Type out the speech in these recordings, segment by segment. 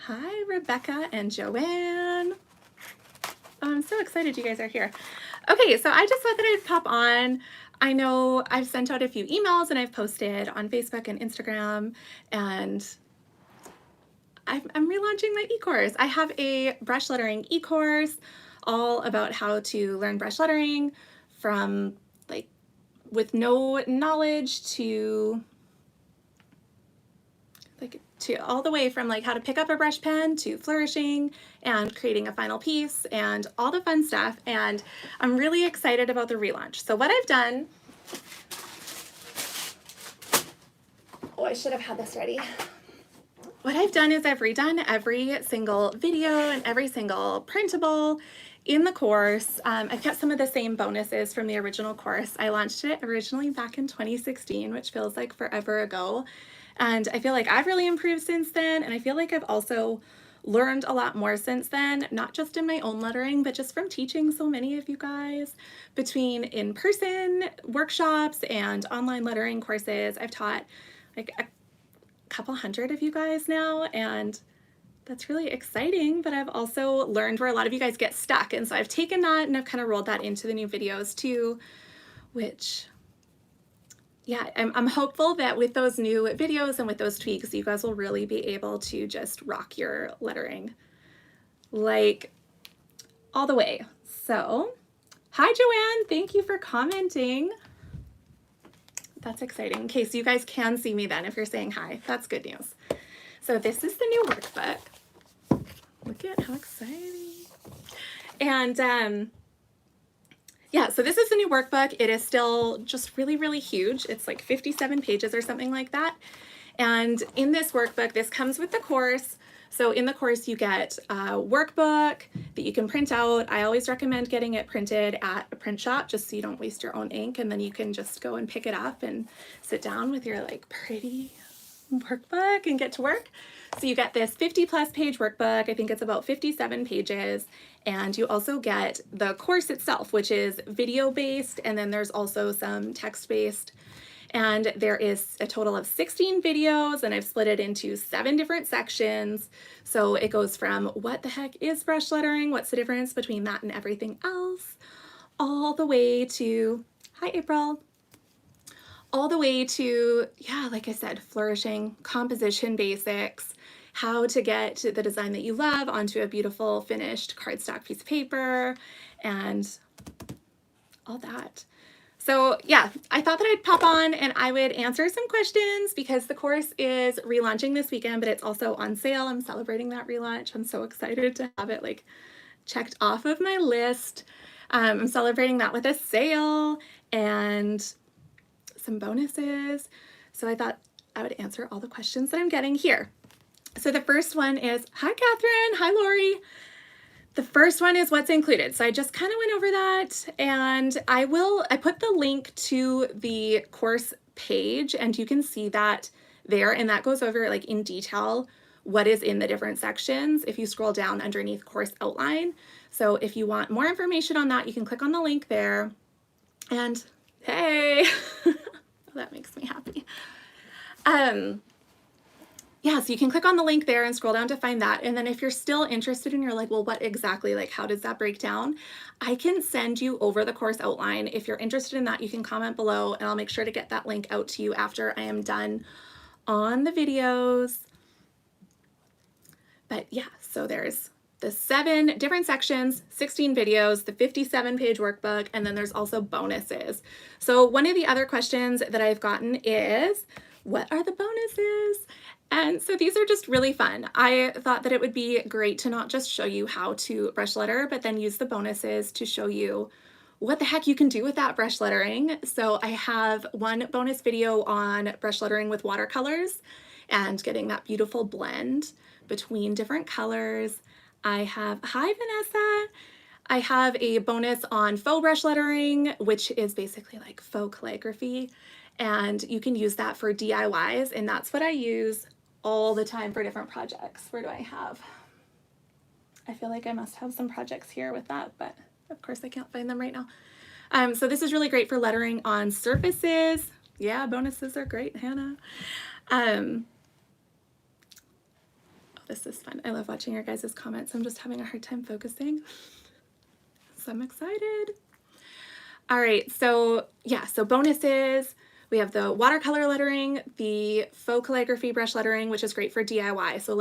Hi, Rebecca and Joanne. I'm so excited you guys are here. Okay, so I just thought that I'd pop on. I know I've sent out a few emails and I've posted on Facebook and Instagram, and I'm relaunching my e-course. I have a brush lettering e-course all about how to learn brush lettering from like with no knowledge to all the way from like how to pick up a brush pen to flourishing and creating a final piece and all the fun stuff. And I'm really excited about the relaunch. So what I've done, oh, I should have had this ready. What I've done is I've redone every single video and every single printable in the course. I've kept some of the same bonuses from the original course. I launched it originally back in 2016, which feels like forever ago. And I feel like I've really improved since then. And I feel like I've also learned a lot more since then, not just in my own lettering, but just from teaching so many of you guys. Between in-person workshops and online lettering courses, I've taught like a couple hundred of you guys now, and that's really exciting. But I've also learned where a lot of you guys get stuck. And so I've taken that and I've kind of rolled that into the new videos too, which yeah, I'm hopeful that with those new videos and with those tweaks, you guys will really be able to just rock your lettering like all the way. So, hi Joanne, thank you for commenting. That's exciting. Okay, so you guys can see me then if you're saying hi. That's good news. So this is the new workbook. Look at how exciting. And yeah, so this is the new workbook. It is still just really, really huge. It's like 57 pages or something like that. And in this workbook, this comes with the course. So in the course, you get a workbook that you can print out. I always recommend getting it printed at a print shop just so you don't waste your own ink, and then you can just go and pick it up and sit down with your like pretty workbook and get to work. So you get this 50+ page workbook. I think it's about 57 pages. And you also get the course itself, which is video based. And then there's also some text based. And there is a total of 16 videos, and I've split it into 7 different sections. So it goes from what the heck is brush lettering? What's the difference between that and everything else? All the way to, hi April, all the way to, yeah, like I said, flourishing, composition basics, how to get the design that you love onto a beautiful finished cardstock piece of paper, and all that. So yeah, I thought that I'd pop on and I would answer some questions because the course is relaunching this weekend, but it's also on sale. I'm celebrating that relaunch. I'm so excited to have it like checked off of my list. I'm celebrating that with a sale and some bonuses. So I thought I would answer all the questions that I'm getting here. So the first one is, hi Catherine, hi Lori. The first one is what's included. So I just kind of went over that, and I put the link to the course page and you can see that there, and that goes over like in detail what is in the different sections if you scroll down underneath course outline. So if you want more information on that, you can click on the link there. And hey, that makes me happy. Yeah, so you can click on the link there and scroll down to find that. And then if you're still interested and you're like, well, what exactly, like, how does that break down? I can send you over the course outline. If you're interested in that, you can comment below and I'll make sure to get that link out to you after I am done on the videos. But yeah, so there's the 7 different sections, 16 videos, the 57-page workbook, and then there's also bonuses. So one of the other questions that I've gotten is, what are the bonuses? And so these are just really fun. I thought that it would be great to not just show you how to brush letter, but then use the bonuses to show you what the heck you can do with that brush lettering. So I have one bonus video on brush lettering with watercolors and getting that beautiful blend between different colors. I have, hi Vanessa, I have a bonus on faux brush lettering, which is basically like faux calligraphy, and you can use that for DIYs, and that's what I use all the time for different projects. Where do I have? I feel like I must have some projects here with that, but of course I can't find them right now. So this is really great for lettering on surfaces. Yeah, bonuses are great, Hannah. this is fun. I love watching your guys' comments. I'm just having a hard time focusing. So I'm excited. All right, so yeah, so bonuses. We have the watercolor lettering, the faux calligraphy brush lettering, which is great for DIY. So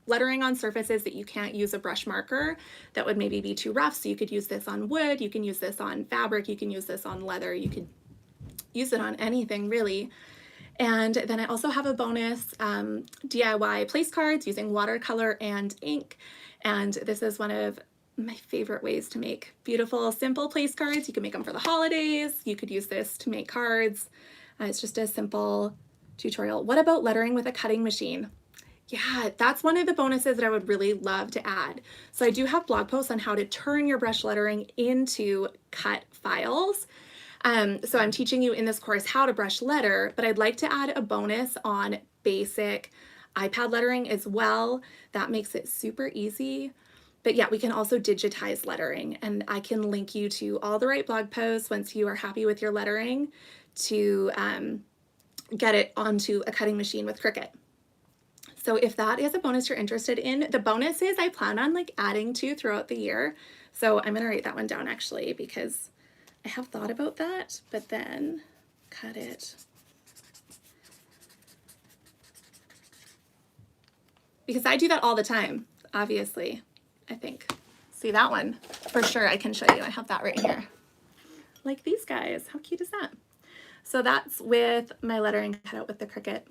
lettering on surfaces that you can't use a brush marker that would maybe be too rough. So you could use this on wood, you can use this on fabric, you can use this on leather, you could use it on anything really. And then I also have a bonus DIY place cards using watercolor and ink. And this is one of my favorite ways to make beautiful, simple place cards. You can make them for the holidays. You could use this to make cards. It's just a simple tutorial. What about lettering with a cutting machine? Yeah, that's one of the bonuses that I would really love to add. So I do have blog posts on how to turn your brush lettering into cut files. So I'm teaching you in this course how to brush letter, but I'd like to add a bonus on basic iPad lettering as well. That makes it super easy. But yeah, we can also digitize lettering, and I can link you to all the right blog posts once you are happy with your lettering to get it onto a cutting machine with Cricut. So if that is a bonus you're interested in, the bonuses I plan on like adding to throughout the year. So I'm gonna write that one down actually, because I have thought about that, but then cut it. Because I do that all the time, obviously, I think. See that one? For sure I can show you. I have that right here. Like these guys, how cute is that? So that's with my lettering cut out with the Cricut.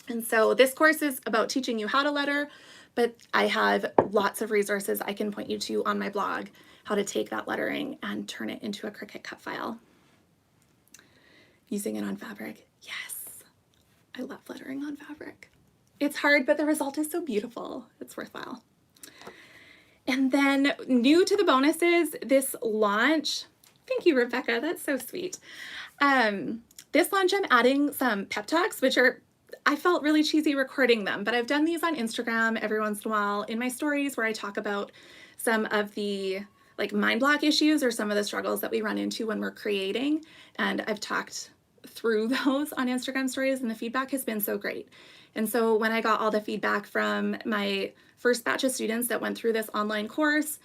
And so this course is about teaching you how to letter, but I have lots of resources I can point you to on my blog, how to take that lettering and turn it into a Cricut cut file. Using it on fabric. Yes, I love lettering on fabric. It's hard, but the result is so beautiful. It's worthwhile. And then new to the bonuses, this launch, thank you, Rebecca, that's so sweet. This launch, I'm adding some pep talks, which are, I felt really cheesy recording them, but I've done these on Instagram every once in a while in my stories where I talk about some of the like mind block issues or some of the struggles that we run into when we're creating. And I've talked through those on Instagram stories, and the feedback has been so great. And so when I got all the feedback from my first batch of students that went through this online course,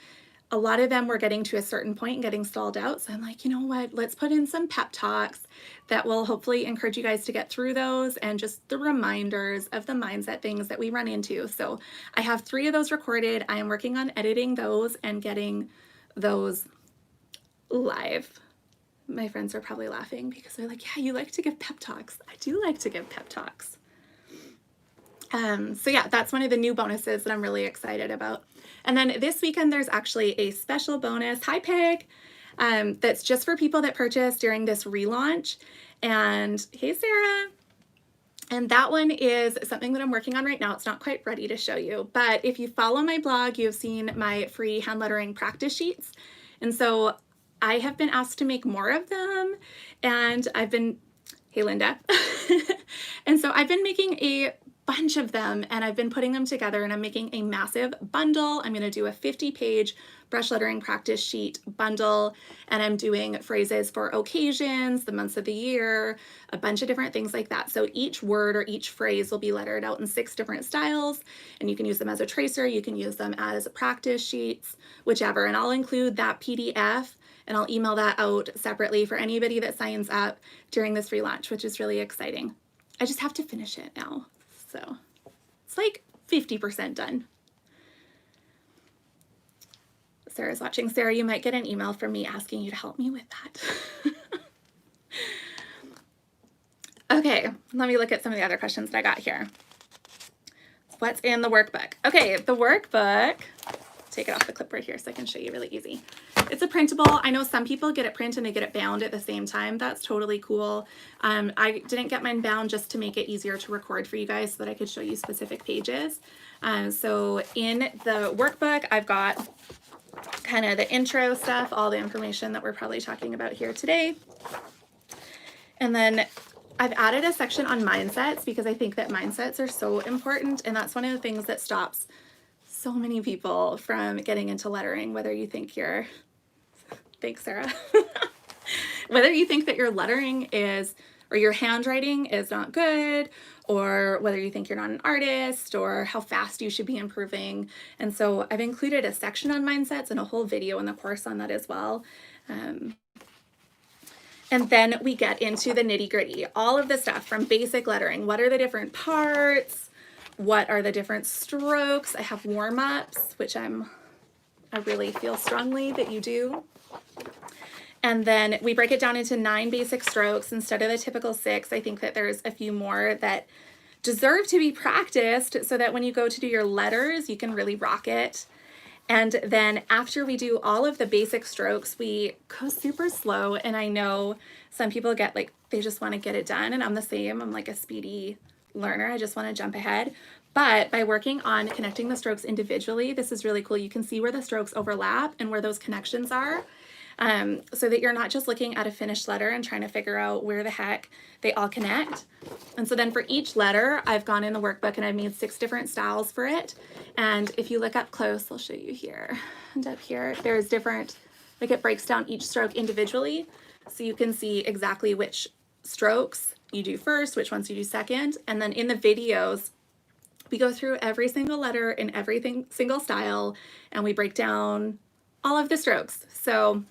a lot of them were getting to a certain point and getting stalled out. So I'm like, you know what, let's put in some pep talks that will hopefully encourage you guys to get through those, and just the reminders of the mindset things that we run into. So I have 3 of those recorded. I am working on editing those and getting those live. My friends are probably laughing because they're like, yeah, you like to give pep talks. I do like to give pep talks. So yeah, that's one of the new bonuses that I'm really excited about. And then this weekend, there's actually a special bonus, hi Peg, that's just for people that purchase during this relaunch. And hey, Sarah. And that one is something that I'm working on right now. It's not quite ready to show you, but if you follow my blog, you've seen my free hand lettering practice sheets. And so I have been asked to make more of them, and I've been, hey Linda. And so I've been making a bunch of them, and I've been putting them together, and I'm making a massive bundle. I'm going to do a 50-page brush lettering practice sheet bundle, and I'm doing phrases for occasions, the months of the year, a bunch of different things like that. So each word or each phrase will be lettered out in 6 different styles, and you can use them as a tracer, you can use them as practice sheets, whichever. And I'll include that PDF, and I'll email that out separately for anybody that signs up during this relaunch, which is really exciting. I just have to finish it now. So it's like 50% done. Sarah's watching. Sarah, you might get an email from me asking you to help me with that. Okay, let me look at some of the other questions that I got here. What's in the workbook? Okay, the workbook, take it off the clipboard here so I can show you really easy. It's a printable. I know some people get it print and they get it bound at the same time. That's totally cool. I didn't get mine bound just to make it easier to record for you guys so that I could show you specific pages. So in the workbook, I've got kind of the intro stuff, all the information that we're probably talking about here today. And then I've added a section on mindsets because I think that mindsets are so important, and that's one of the things that stops so many people from getting into lettering, whether you think you're, thanks Sarah, whether you think that your lettering is, or your handwriting is not good, or whether you think you're not an artist, or how fast you should be improving. And so I've included a section on mindsets and a whole video in the course on that as well. And then we get into the nitty gritty, all of the stuff from basic lettering. What are the different parts? What are the different strokes? I have warm-ups, which I really feel strongly that you do. And then we break it down into 9 basic strokes instead of the typical 6. I think that there's a few more that deserve to be practiced so that when you go to do your letters, you can really rock it. And then after we do all of the basic strokes, we go super slow. And I know some people get like, they just want to get it done. And I'm the same. I'm like a speedy learner. I just want to jump ahead. But by working on connecting the strokes individually, this is really cool. You can see where the strokes overlap and where those connections are. So that you're not just looking at a finished letter and trying to figure out where the heck they all connect. And so then for each letter, I've gone in the workbook and I've made 6 different styles for it. And if you look up close, I'll show you here and up here, there's different, like it breaks down each stroke individually. So you can see exactly which strokes you do first, which ones you do second. And then in the videos, we go through every single letter in every single style and we break down all of the strokes. So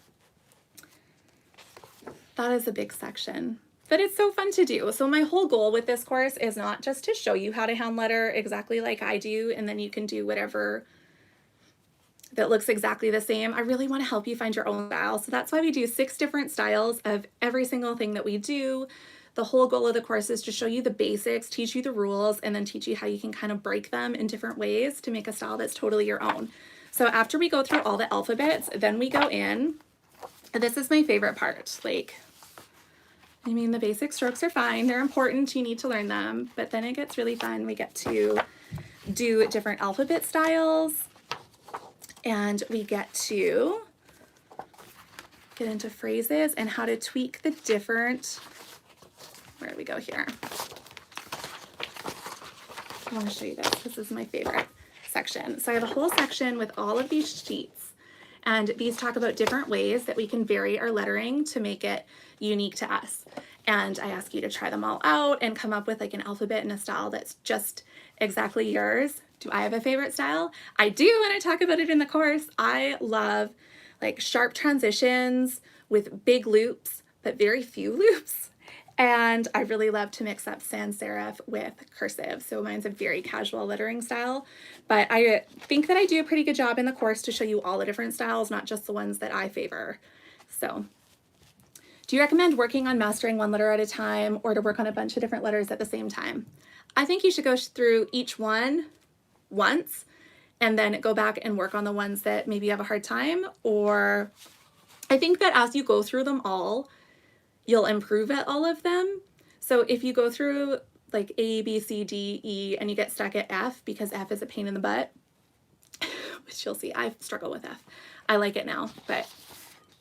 that is a big section, but it's so fun to do. So my whole goal with this course is not just to show you how to hand letter exactly like I do, and then you can do whatever that looks exactly the same. I really want to help you find your own style. So that's why we do 6 different styles of every single thing that we do. The whole goal of the course is to show you the basics, teach you the rules, and then teach you how you can kind of break them in different ways to make a style that's totally your own. So after we go through all the alphabets, then we go in. This is my favorite part. Like, I mean, the basic strokes are fine. They're important. You need to learn them. But then it gets really fun. We get to do different alphabet styles. And we get to get into phrases and how to tweak the different, where do we go here? I want to show you this. This is my favorite section. So I have a whole section with all of these sheets. And these talk about different ways that we can vary our lettering to make it unique to us. And I ask you to try them all out and come up with like an alphabet and a style that's just exactly yours. Do I have a favorite style? I do, and I talk about it in the course. I love like sharp transitions with big loops, but very few loops. And I really love to mix up sans serif with cursive. So mine's a very casual lettering style, but I think that I do a pretty good job in the course to show you all the different styles, not just the ones that I favor. So do you recommend working on mastering one letter at a time or to work on a bunch of different letters at the same time? I think you should go through each one once and then go back and work on the ones that maybe you have a hard time. Or I think that as you go through them all, you'll improve at all of them. So if you go through like A, B, C, D, E, and you get stuck at F because F is a pain in the butt, which you'll see, I struggle with F. I like it now, but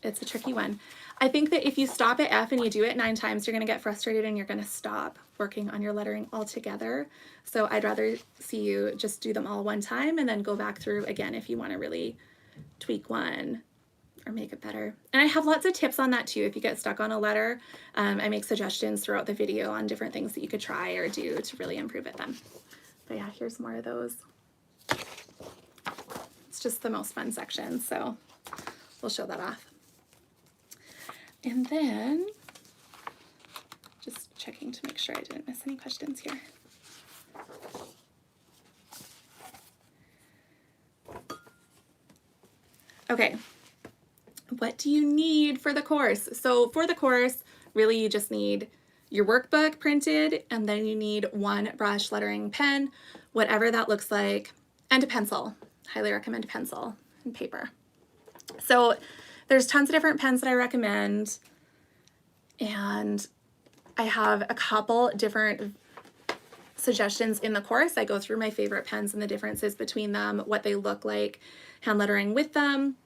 it's a tricky one. I think that if you stop at F and you do it 9 times, you're gonna get frustrated and you're gonna stop working on your lettering altogether. So I'd rather see you just do them all one time and then go back through again if you wanna really tweak one or make it better. And I have lots of tips on that too. If you get stuck on a letter, I make suggestions throughout the video on different things that you could try or do to really improve it then. But yeah, here's more of those. It's just the most fun section, so we'll show that off. And then just checking to make sure I didn't miss any questions here. Okay. What do you need for the course? So for the course, really you just need your workbook printed, and then you need 1 brush lettering pen, whatever that looks like, and a pencil. Highly recommend a pencil and paper. So there's tons of different pens that I recommend, and I have a couple different suggestions in the course. I go through my favorite pens and the differences between them, what they look like, hand lettering with them,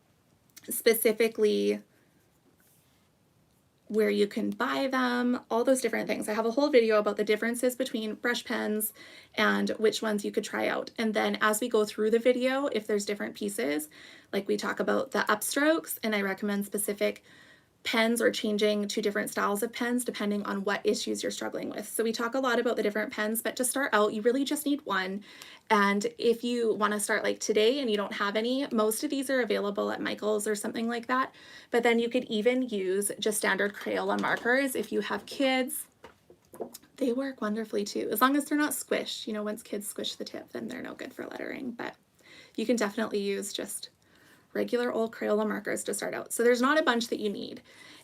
specifically where you can buy them, all those different things. I have a whole video about the differences between brush pens and which ones you could try out. And then as we go through the video, if there's different pieces, like we talk about the upstrokes, and I recommend specific pens or changing to different styles of pens depending on what issues you're struggling with. So we talk a lot about the different pens, but to start out, you really just need one. And if you want to start like today and you don't have any, most of these are available at Michael's or something like that. But then you could even use just standard Crayola markers if you have kids. They work wonderfully too, as long as they're not squished. You know, once kids squish the tip, then they're no good for lettering, but you can definitely use just regular old Crayola markers to start out. So there's not a bunch that you need.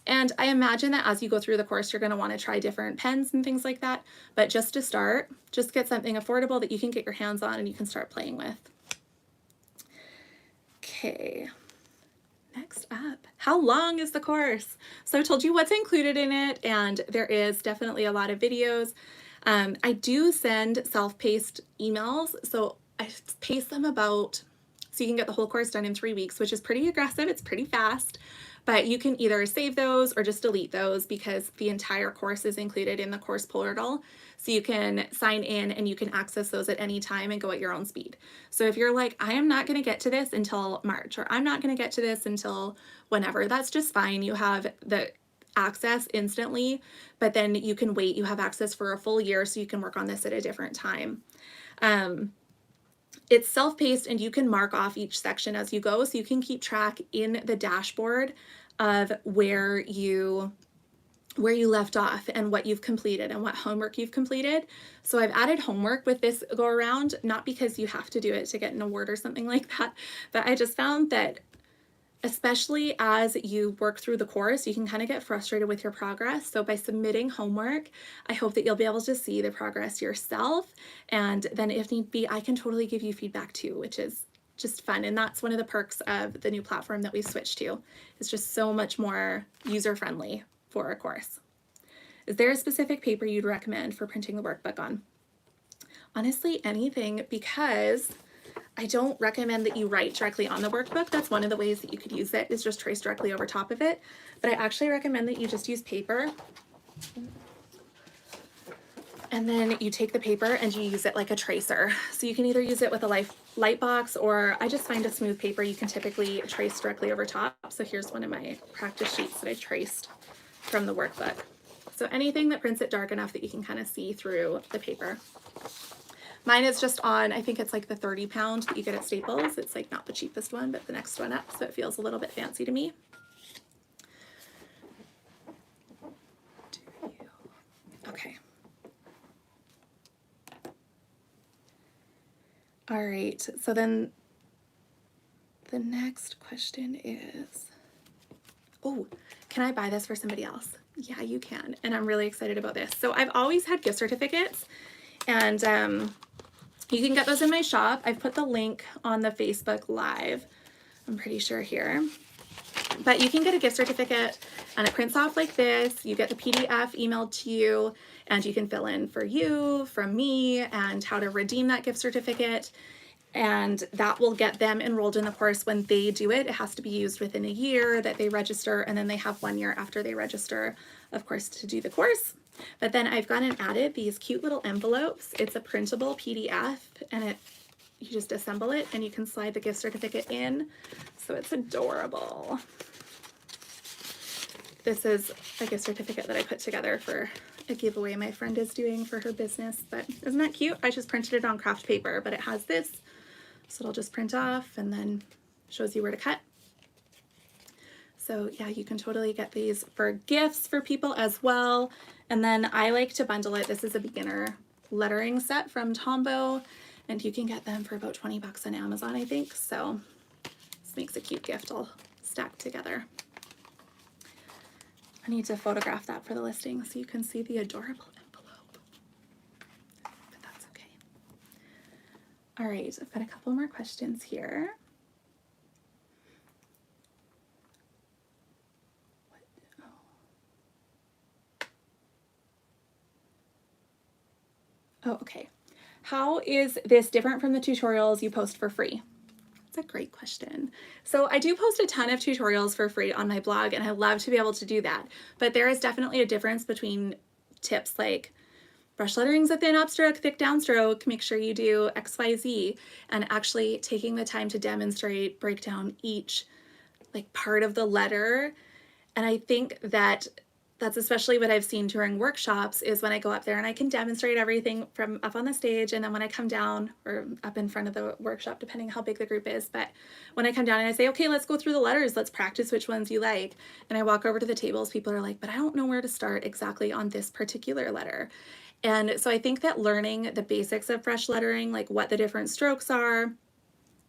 And I imagine that as you go through the course, you're going to want to try different pens and things like that. But just to start, just get something affordable that you can get your hands on and you can start playing with. Okay, next up, how long is the course? So I told you what's included in it, and there is definitely a lot of videos. I do send self-paced emails, so I pace them about, so you can get the whole course done in 3 weeks, which is pretty aggressive. It's pretty fast, but you can either save those or just delete those because the entire course is included in the course portal. So you can sign in and you can access those at any time and go at your own speed. So if you're like, I am not going to get to this until March, or I'm not going to get to this until whenever, that's just fine. You have the access instantly, but then you can wait. You have access for a full year, so you can work on this at a different time. It's self-paced and you can mark off each section as you go, so you can keep track in the dashboard of where you left off and what you've completed and what homework you've completed. So I've added homework with this go around, not because you have to do it to get an award or something like that, but I just found that especially as you work through the course, you can kind of get frustrated with your progress. So by submitting homework, I hope that you'll be able to see the progress yourself. And then if need be, I can totally give you feedback too, which is just fun. And that's one of the perks of the new platform that we switched to. It's just so much more user-friendly for a course. Is there a specific paper you'd recommend for printing the workbook on? Honestly, anything, because I don't recommend that you write directly on the workbook. That's one of the ways that you could use it, is just trace directly over top of it. But I actually recommend that you just use paper. And then you take the paper and you use it like a tracer. So you can either use it with a light box, or I just find a smooth paper you can typically trace directly over top. So here's one of my practice sheets that I traced from the workbook. So anything that prints it dark enough that you can kind of see through the paper. Mine is just on, I think it's like the 30 pound that you get at Staples. It's like not the cheapest one, but the next one up. So it feels a little bit fancy to me. Okay. All right. So then the next question is, oh, can I buy this for somebody else? Yeah, you can. And I'm really excited about this. So I've always had gift certificates, and you can get those in my shop. I've put the link on the Facebook Live, I'm pretty sure here. But you can get a gift certificate and it prints off like this. You get the PDF emailed to you, and you can fill in for you, from me, and how to redeem that gift certificate. And that will get them enrolled in the course when they do it. It has to be used within a year that they register, and then they have 1 year after they register, of course, to do the course. But then I've gone and added these cute little envelopes. It's a printable PDF, and you just assemble it and you can slide the gift certificate in. So it's adorable. This is a gift certificate that I put together for a giveaway my friend is doing for her business, but isn't that cute? I just printed it on craft paper, but it has this, so it'll just print off and then shows you where to cut. So yeah, you can totally get these for gifts for people as well. And then I like to bundle it. This is a beginner lettering set from Tombow, and you can get them for about 20 bucks on Amazon, I think. So this makes a cute gift all stacked together. I need to photograph that for the listing so you can see the adorable envelope, but that's okay. All right, I've got a couple more questions here. Oh, okay. How is this different from the tutorials you post for free? That's a great question. So I do post a ton of tutorials for free on my blog, and I love to be able to do that. But there is definitely a difference between tips like brush lettering's a thin upstroke, thick downstroke, make sure you do XYZ, and actually taking the time to demonstrate, break down each like part of the letter And I think that that's especially what I've seen during workshops is when I go up there and I can demonstrate everything from up on the stage, and then when I come down or up in front of the workshop, depending how big the group is, but when I come down and I say, okay, let's go through the letters, let's practice which ones you like, and I walk over to the tables, people are like, but I don't know where to start exactly on this particular letter. And so I think that learning the basics of brush lettering, like what the different strokes are,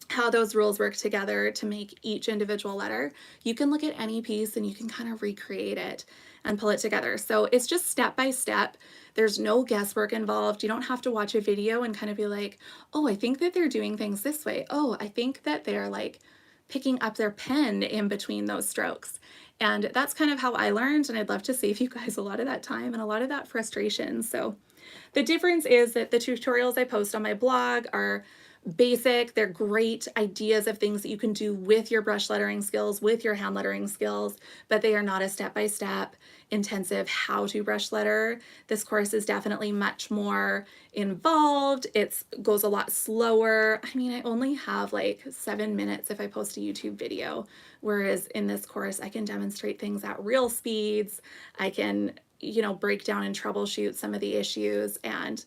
how those rules work together to make each individual letter, you can look at any piece and you can kind of recreate it and pull it together. So it's just step by step. There's no guesswork involved. You don't have to watch a video and kind of be like, oh, I think that they're doing things this way. Oh, I think that they're like picking up their pen in between those strokes. And that's kind of how I learned, and I'd love to save you guys a lot of that time and a lot of that frustration. So the difference is that the tutorials I post on my blog are basic. They're great ideas of things that you can do with your brush lettering skills, with your hand lettering skills, but they are not a step-by-step intensive how to brush letter. This course is definitely much more involved. It goes a lot slower. I mean, I only have like 7 minutes if I post a YouTube video, whereas in this course, I can demonstrate things at real speeds. I can, break down and troubleshoot some of the issues. And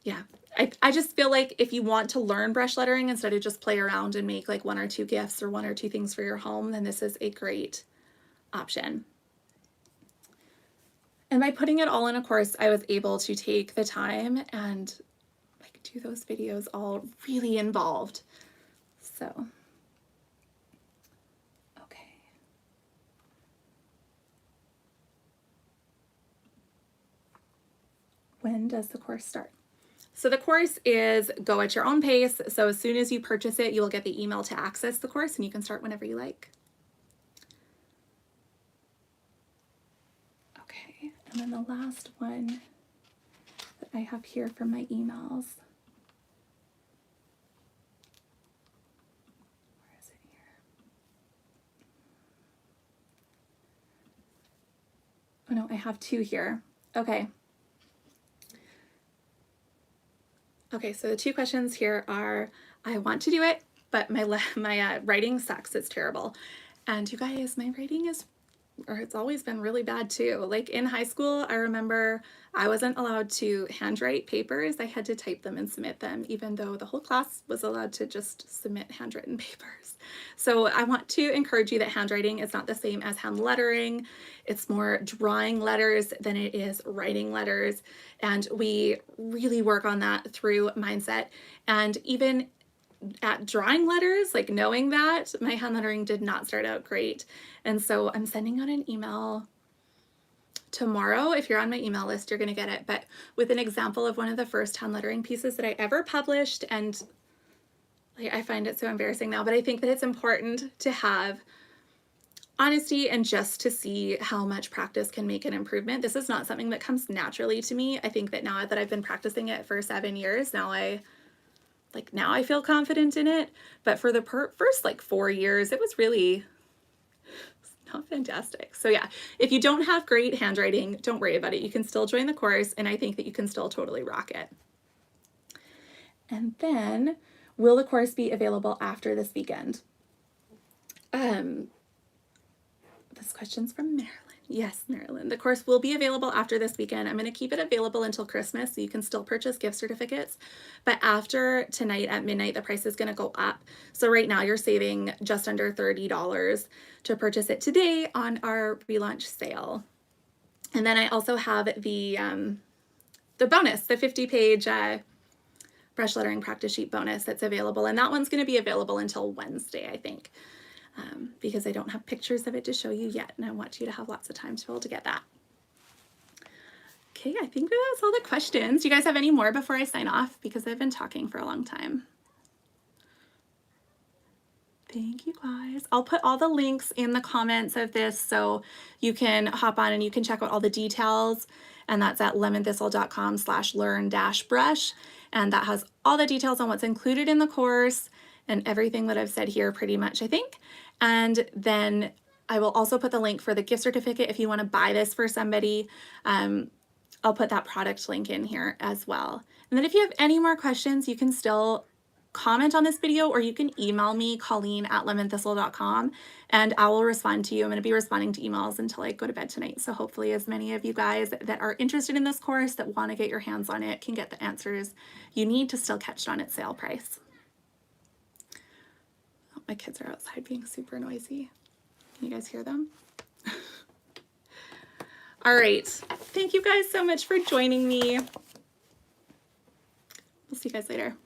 yeah, I just feel like if you want to learn brush lettering instead of just play around and make like 1 or 2 gifts or 1 or 2 things for your home, then this is a great option. And by putting it all in a course, I was able to take the time and like do those videos all really involved. So, okay. When does the course start? So the course is go at your own pace. So as soon as you purchase it, you will get the email to access the course, and you can start whenever you like. Okay, and then the last one that I have here from my emails. Where is it here? Oh no, I have 2 here. Okay. Okay, so the 2 questions here are, I want to do it, but my writing sucks, it's terrible. And you guys, my writing it's always been really bad too. Like in high school, I remember I wasn't allowed to handwrite papers. I had to type them and submit them, even though the whole class was allowed to just submit handwritten papers. So I want to encourage you that handwriting is not the same as hand lettering. It's more drawing letters than it is writing letters. And we really work on that through mindset. And even at drawing letters, like knowing that, my hand lettering did not start out great. And so I'm sending out an email tomorrow. If you're on my email list, you're going to get it, but with an example of one of the first hand lettering pieces that I ever published. And like, I find it so embarrassing now, but I think that it's important to have honesty and just to see how much practice can make an improvement. This is not something that comes naturally to me. I think that now that I've been practicing it for 7 years, now I feel confident in it. But for the first like 4 years, it was really not fantastic. So yeah, if you don't have great handwriting, don't worry about it. You can still join the course, and I think that you can still totally rock it. And then, will the course be available after this weekend? This question's from Marilyn. Yes, Marilyn. The course will be available after this weekend. I'm going to keep it available until Christmas, so you can still purchase gift certificates. But after tonight at midnight, the price is going to go up. So right now you're saving just under $30 to purchase it today on our relaunch sale. And then I also have the bonus, the 50-page brush lettering practice sheet bonus that's available. And that one's going to be available until Wednesday, I think. Because I don't have pictures of it to show you yet, and I want you to have lots of time to be able to get that. Okay, I think that's all the questions. Do you guys have any more before I sign off? Because I've been talking for a long time. Thank you guys. I'll put all the links in the comments of this so you can hop on and you can check out all the details. And that's at lemonthistle.com/learn-brush. And that has all the details on what's included in the course and everything that I've said here pretty much, I think. And then I will also put the link for the gift certificate if you want to buy this for somebody. I'll put that product link in here as well. And then if you have any more questions, you can still comment on this video, or you can email me, Colleen@lemonthistle.com, and I will respond to you. I'm going to be responding to emails until I go to bed tonight. So hopefully as many of you guys that are interested in this course, that want to get your hands on it, can get the answers you need to still catch it on its sale price. Oh, my kids are outside being super noisy. Can you guys hear them? All right. Thank you guys so much for joining me. We'll see you guys later.